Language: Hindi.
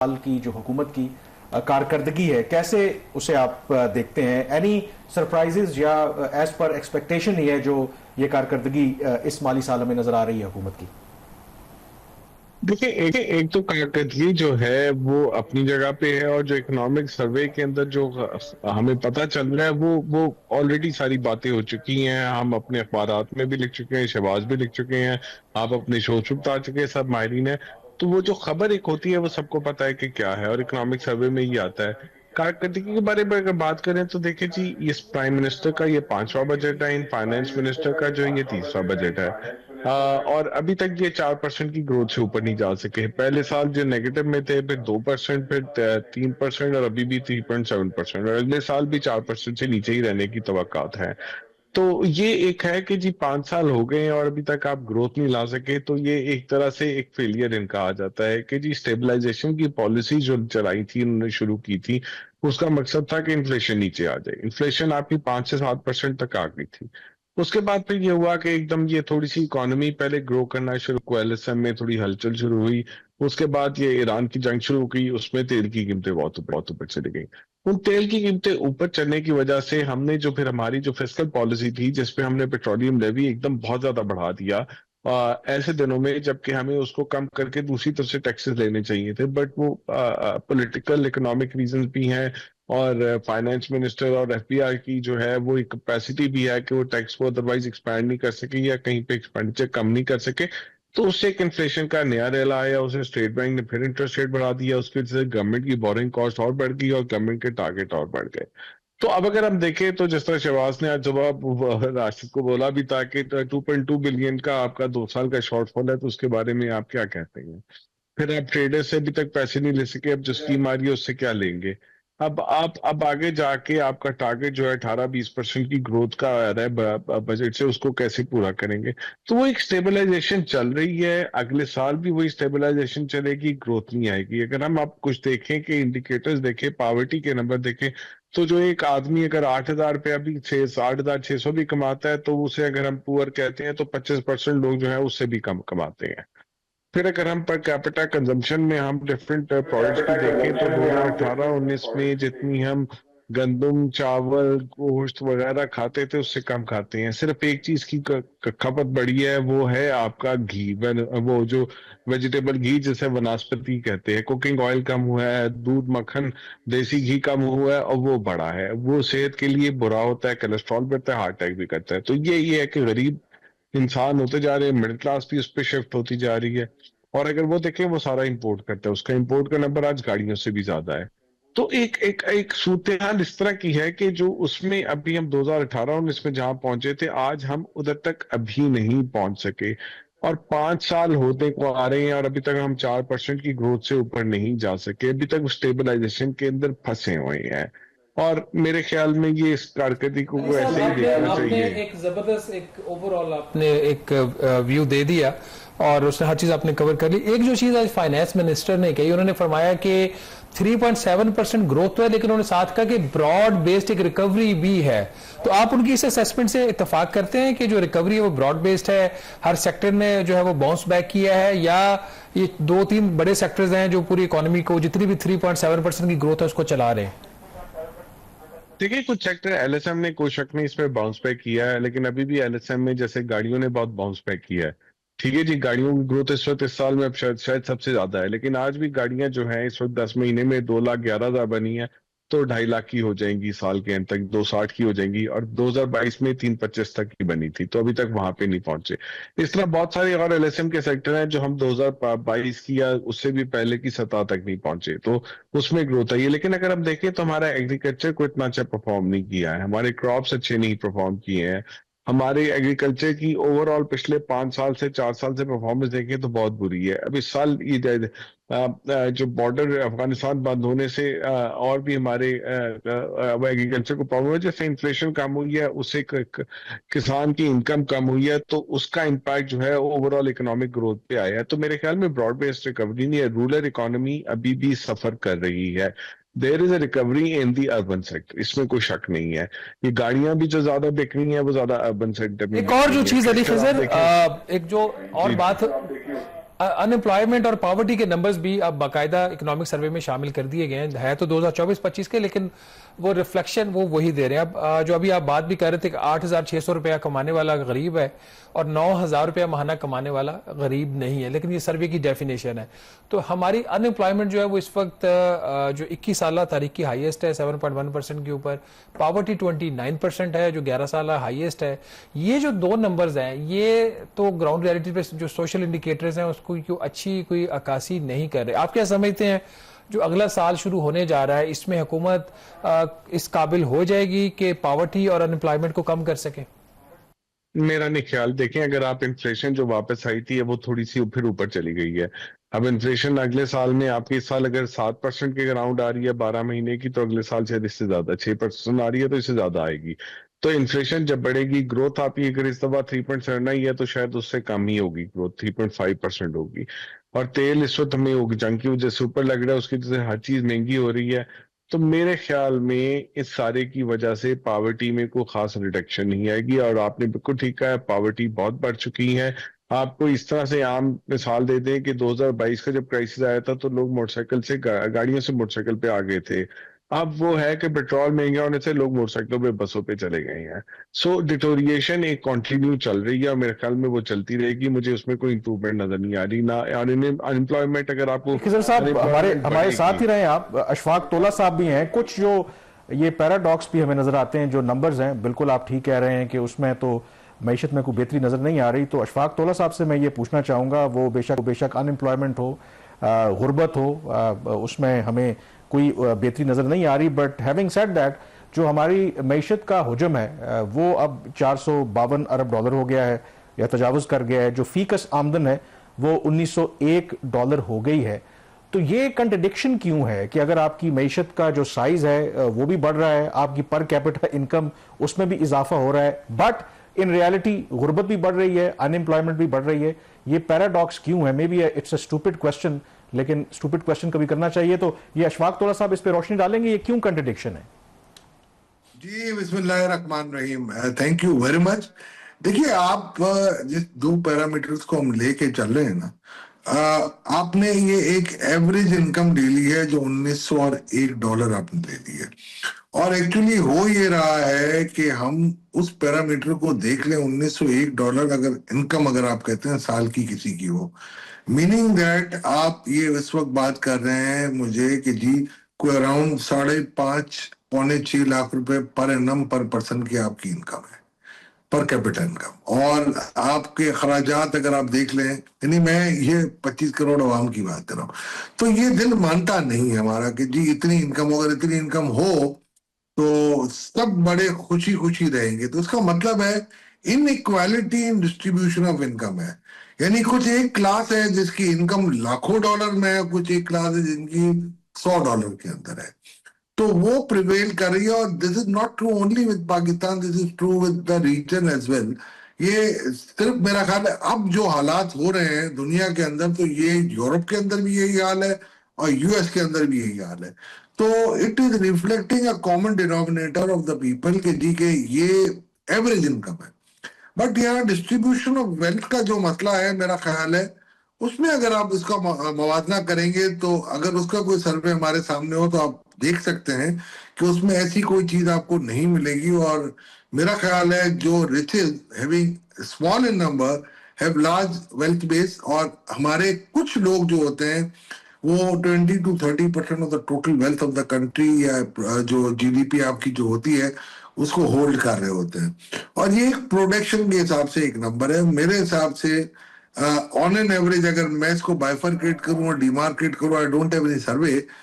साल की जो हुकूमत की कारकर्दगी है, कैसे उसे आप देखते हैं? एनी सरप्राइजेज या एज पर एक्सपेक्टेशन ही है जो ये कारकर्दगी इस माली साल में नजर आ रही है हुकूमत की? देखिए, एक तो कारकर्दगी जो है वो अपनी जगह पे है, और जो इकोनॉमिक सर्वे के अंदर जो हमें पता चल रहा है वो ऑलरेडी सारी बातें हो चुकी हैं। हम अपने अखबारात में भी लिख चुके हैं, शहबाज भी लिख चुके हैं, आप अपने शोज पे बता चुके हैं, सब माहिरीन है। तो वो जो खबर एक होती है वो सबको पता है कि क्या है, और इकोनॉमिक सर्वे में ये आता है। कारकर्दगी के बारे में अगर बात करें तो देखिए जी, इस प्राइम मिनिस्टर का ये पांचवा बजट है, इन फाइनेंस मिनिस्टर का जो है ये तीसरा बजट है। और अभी तक ये 4% की ग्रोथ से ऊपर नहीं जा सके। पहले साल जो नेगेटिव में थे, फिर 2%, फिर 3%, और अभी भी 3.7%, और अगले साल भी 4% से नीचे ही रहने की तवक्कात है। तो ये एक है कि जी 5 साल हो गए हैं और अभी तक आप ग्रोथ नहीं ला सके, तो ये एक तरह से एक फेलियर इनका आ जाता है कि जी स्टेबलाइजेशन की पॉलिसी जो चलाई थी, उन्होंने शुरू की थी, उसका मकसद था कि इन्फ्लेशन नीचे आ जाए। इन्फ्लेशन आपकी 5 से 7% तक आ गई थी। उसके बाद फिर ये हुआ कि एकदम ये थोड़ी सी इकोनॉमी पहले ग्रो करना शुरू, कोएलिशन में थोड़ी हलचल शुरू हुई। उसके बाद ये ईरान की जंग शुरू हुई, उसमें तेल की कीमतें बहुत बहुत ऊपर चली गई। उन तेल की कीमतें ऊपर चलने की वजह से हमने जो फिर हमारी जो फिस्कल पॉलिसी थी, जिसपे हमने पेट्रोलियम लेवी एकदम बहुत ज्यादा बढ़ा दिया, ऐसे दिनों में जबकि हमें उसको कम करके दूसरी तरफ से टैक्सेस लेने चाहिए थे, बट वो पॉलिटिकल इकोनॉमिक रीजंस भी हैं, और फाइनेंस मिनिस्टर और एफबीआई की जो है वो एक कैपेसिटी भी है कि वो टैक्स को अदरवाइज एक्सपैंड नहीं कर सके या कहीं पे एक्सपेंडिचर कम नहीं कर सके। तो उससे एक इन्फ्लेशन का नया रेला आया, उसे स्टेट बैंक ने फिर इंटरेस्ट रेट बढ़ा दिया, उसकी वजह से गवर्नमेंट की बोरिंग कॉस्ट और बढ़ गई और गवर्नमेंट के टारगेट और बढ़ गए। तो अब अगर हम देखें तो जिस तरह शहबाज ने आज जवाब राशिद को बोला भी था कि 2.2 बिलियन का आपका 2 साल का शॉर्टफॉल है, तो उसके बारे में आप क्या कहते हैं? फिर आप ट्रेडर से अभी तक पैसे नहीं ले सके, अब जो स्कीम आ रही है उससे क्या लेंगे? अब आप अब आगे जाके आपका टारगेट जो है 18-20% की ग्रोथ का आ रहा है बजट से, उसको कैसे पूरा करेंगे? तो वो एक स्टेबलाइजेशन चल रही है, अगले साल भी वही स्टेबलाइजेशन चलेगी, ग्रोथ नहीं आएगी। अगर हम आप कुछ देखें कि इंडिकेटर्स देखें, पावर्टी के नंबर देखें, तो जो एक आदमी अगर 8,000 रुपया भी 8,600 भी कमाता है, तो उसे अगर हम पुअर कहते हैं, तो 25% लोग जो है उससे भी कम कमाते हैं। फिर अगर हम पर कैपिटा कंजम्पशन में हम डिफरेंट प्रोडक्ट्स की देखें, तो 2018-19 में जितनी हम गंदम, चावल, गोश्त वगैरह खाते थे, उससे कम खाते हैं। सिर्फ एक चीज की खपत बढ़ी है, वो है आपका घी, वो जो वेजिटेबल घी जिसे वनस्पति कहते हैं। कुकिंग ऑयल कम हुआ है, दूध, मक्खन, देसी घी कम हुआ है, और वो बढ़ा है। वो सेहत के लिए बुरा होता है, कोलेस्ट्रॉल बढ़ता है, हार्ट अटैक भी करता है। तो ये है कि गरीब इंसान होते जा रहे हैं, मिडिल क्लास भी उस पर शिफ्ट होती जा रही है। और अगर वो देखें, वो सारा इंपोर्ट करता है, उसका इंपोर्ट का नंबर आज गाड़ियों से भी ज्यादा है। तो एक एक एक सूरत हाल इस तरह की है कि जो उसमें अभी हम 2018-19 में जहां पहुंचे थे, आज हम उधर तक अभी नहीं पहुंच सके। और 5 साल होते को आ रहे हैं और अभी तक हम 4% की ग्रोथ से ऊपर नहीं जा सके, अभी तक स्टेबलाइजेशन के अंदर फंसे हुए हैं। और मेरे ख्याल में ये इस कारकर्दगी अली को साहब, ऐसे ही आपने देखना आपने चाहिए। एक जबरदस्त एक ओवरऑल आपने एक व्यू दे दिया और उसने हर चीज आपने कवर कर ली। एक जो चीज आज फाइनेंस मिनिस्टर ने कही, उन्होंने फरमाया कि 3.7% ग्रोथ तो है, लेकिन उन्होंने साथ कहा कि ब्रॉड बेस्ड एक रिकवरी भी है। तो आप उनकी इस असेसमेंट से इत्तेफाक करते हैं कि जो रिकवरी है वो ब्रॉड बेस्ड है, हर सेक्टर ने जो है वो बाउंस बैक किया है, या ये 2-3 बड़े सेक्टर्स हैं जो पूरी इकोनॉमी को जितनी भी 3.7% की ग्रोथ है उसको चला रहे हैं? देखिए, कुछ सेक्टर एलएसएम ने कोई शक नहीं इसमें बाउंस बैक किया है, लेकिन अभी भी एलएसएम में जैसे गाड़ियों ने बहुत बाउंस बैक किया है। ठीक है जी, गाड़ियों की ग्रोथ इस वक्त इस साल में अब शायद सबसे ज्यादा है, लेकिन आज भी गाड़ियां जो हैं इस वक्त 10 महीने में 2,11,000 बनी है, तो 2.5 लाख की हो जाएंगी साल के अंत तक, 260 की हो जाएंगी, और 2022 में 325 तक की बनी थी, तो अभी तक वहां पे नहीं पहुंचे। इस तरह बहुत सारे और एलएसएम के सेक्टर हैं जो हम 2022 की या उससे भी पहले की सतह तक नहीं पहुंचे, तो उसमें ग्रोथ आई है। लेकिन अगर हम देखें तो हमारा एग्रीकल्चर को इतना अच्छा परफॉर्म नहीं किया है, हमारे क्रॉप्स अच्छे नहीं परफॉर्म किए हैं। हमारे एग्रीकल्चर की ओवरऑल पिछले 5 साल से 4 साल से परफॉर्मेंस देखें तो बहुत बुरी है। अब इस साल जो बॉर्डर अफगानिस्तान बंद होने से और भी हमारे एग्रीकल्चर को प्रॉब्लम है, जैसे इन्फ्लेशन कम हुई है, उससे किसान की इनकम कम हुई है, तो उसका इम्पैक्ट जो है ओवरऑल इकोनॉमिक ग्रोथ पे आया है। तो मेरे ख्याल में ब्रॉड बेस्ड रिकवरी नहीं है, रूरल इकोनॉमी अभी भी सफर कर रही है। There is a recovery in the urban sector, इसमें कोई शक नहीं है। ये गाड़ियां भी जो ज्यादा बिक रही हैं वो ज्यादा अर्बन सेक्टर में एक बिक और जो रही है। चीज अली अगर आप खिजर, देखें। एक जो और जी जी। बात अनएम्प्लॉयमेंट और पॉवर्टी के नंबर्स भी अब बाकायदा इकोनॉमिक सर्वे में शामिल कर दिए गए हैं, है तो 2024-25 के, लेकिन वो रिफ्लेक्शन वो वही दे रहे हैं। अब जो अभी आप बात भी कर रहे थे कि 8,600 रुपया कमाने वाला गरीब है और 9,000 रुपया महाना कमाने वाला गरीब नहीं है, लेकिन ये सर्वे की डेफिनेशन है। तो हमारी अनएम्प्लॉयमेंट जो है वो इस वक्त जो 21 साल तारीख की हाईएस्ट है 7.1% के ऊपर, पॉवर्टी 29% है जो 11 साल हाईएस्ट है। ये जो दो नंबर्स हैं ये तो ग्राउंड रियलिटी पे जो सोशल इंडिकेटर्स हैं उसको क्यों अच्छी कोई अक्कासी नहीं कर रहे। आप क्या समझते हैं जो अगला साल शुरू होने जा रहा है इसमें हुकूमत इस काबिल हो जाएगी कि पॉवर्टी और अनएम्प्लॉयमेंट को कम कर सके? मेरा नहीं ख्याल। देखें, अगर आप इन्फ्लेशन जो वापस आई थी वो थोड़ी सी फिर ऊपर चली गई है। अब इन्फ्लेशन अगले साल में आपके इस साल अगर 7% के ग्राउंड आ रही है 12 महीने की, तो अगले साल शायद इससे ज्यादा 6% आ रही है, तो इससे ज्यादा आएगी। तो इन्फ्लेशन जब बढ़ेगी, ग्रोथ आपकी अगर इस दफा 3.7 ही है तो शायद उससे कम ही होगी, ग्रोथ 3.5% होगी। और तेल इस वक्त हमें होगी जंग की वजह से ऊपर लग रहा है, उसकी वजह से हर चीज महंगी हो रही है। तो मेरे ख्याल में इस सारे की वजह से पावर्टी में कोई खास रिडक्शन नहीं आएगी। और आपने बिल्कुल ठीक कहा है, पावर्टी बहुत बढ़ चुकी है। आपको इस तरह से आम मिसाल दे दें कि 2022 का जब क्राइसिस आया था तो लोग मोटरसाइकिल से गाड़ियों से मोटरसाइकिल पे आ गए थे। अब वो है कि पेट्रोल महंगा होने से लोग मोटरसाइकिलों पे बसों पे चले गए हैं। सो डिटोरिएशन एक कंटिन्यू चल रही है और मेरे ख्याल में वो चलती रहेगी। मुझे उसमें कोई इंप्रूवमेंट नजर नहीं आ रही ना। अनएम्प्लॉयमेंट अगर आपको खिजर साहब हमारे unemployment हमारे साथ ही बढ़ेगी। रहे आप। अशफाक तोला साहब भी हैं। कुछ जो ये पैराडॉक्स भी हमें नजर आते हैं, जो नंबर्स हैं, बिल्कुल आप ठीक कह रहे हैं कि उसमें तो मईशत में कोई बेहतरी नजर नहीं आ रही। तो अशफाक तोला साहब से मैं ये पूछना चाहूंगा, वो बेशक अनएम्प्लॉयमेंट हो, गुर्बत हो, उसमें हमें कोई बेहतरी नजर नहीं आ रही, बट हैविंग सेड दैट जो हमारी मईशत का हुजम है वो अब 452 अरब डॉलर हो गया है या तजावुज कर गया है। जो फीकस आमदन है वो 1901 डॉलर हो गई है। तो ये कंट्रडिक्शन क्यों है कि अगर आपकी मईशत का जो साइज है वो भी बढ़ रहा है, आपकी पर कैपिटा इनकम उसमें भी इजाफा हो रहा है, बट इन रियलिटी गुर्बत भी बढ़ रही है, अनएम्प्लॉयमेंट भी बढ़ रही है। ये पैराडॉक्स क्यों है? May be it's a stupid question, लेकिन स्टूपिड क्वेश्चन कभी करना चाहिए। तो ये अशफाक तोला साहब इस पे रोशनी डालेंगे, ये क्यों कंट्रडिक्शन है? जी बिस्मिल्लाहिर्रहमानिर्रहीम, थैंक यू वेरी मच। देखिए, आप जिस दो पैरामीटर्स को हम लेके चल रहे हैं ना, आपने ये एक एवरेज इनकम ले ली है जो 1901 डॉलर आपने ले ली है। और एक्चुअली हो ये रहा है कि हम उस पैरामीटर को देख लें, 1901 डॉलर अगर इनकम अगर आप कहते हैं साल की किसी की हो, मीनिंग दैट आप ये इस वक्त बात कर रहे हैं मुझे कि जी कोई अराउंड 5.5 पौने 6 लाख रुपए पर एनम पर पर्सन की आपकी इनकम है, पर कैपिटल इनकम। और आपके अखराजात अगर आप देख लें, यानी मैं ये 25 करोड़ अवाम की बात कर रहा हूँ, तो ये दिल मानता नहीं है हमारा कि जी इतनी इनकम, अगर इतनी इनकम हो तो सब बड़े खुशी खुशी रहेंगे। तो उसका मतलब है इन equality in distribution of income है। यानी कुछ एक क्लास है जिसकी इनकम लाखों डॉलर में है, कुछ एक क्लास है जिनकी 100 डॉलर के अंदर है। तो वो प्रिवेल कर रही है। और this is not true only with Pakistan, this is true with the region as well. ये सिर्फ मेरा ख्याल है अब जो हालात हो रहे हैं दुनिया के अंदर, तो ये यूरोप के अंदर भी यही हाल है और यूएस के अंदर भी यही हाल है। तो it is reflecting a common denominator of the people के जी के ये एवरेज इनकम है। बट यहाँ डिस्ट्रीब्यूशन ऑफ वेल्थ का जो मसला है, मेरा ख्याल है उसमें अगर आप इसका मवाजना करेंगे, तो अगर उसका कोई सर्वे हमारे सामने हो तो आप देख सकते हैं कि उसमें ऐसी कोई चीज आपको नहीं मिलेगी। और मेरा ख्याल है जो riches having small in number have large wealth base, और हमारे कुछ लोग जो होते हैं वो 20 to 30% of the total wealth of the country या जो जीडीपी आपकी जो होती है उसको होल्ड कर रहे होते हैं। और ये एक प्रोडक्शन के हिसाब से एक नंबर है मेरे हिसाब से। ऑन एन एवरेज अगर मैं इसको बाइफरकेट करूं और डिमार्केट करूं, I don't have any survey,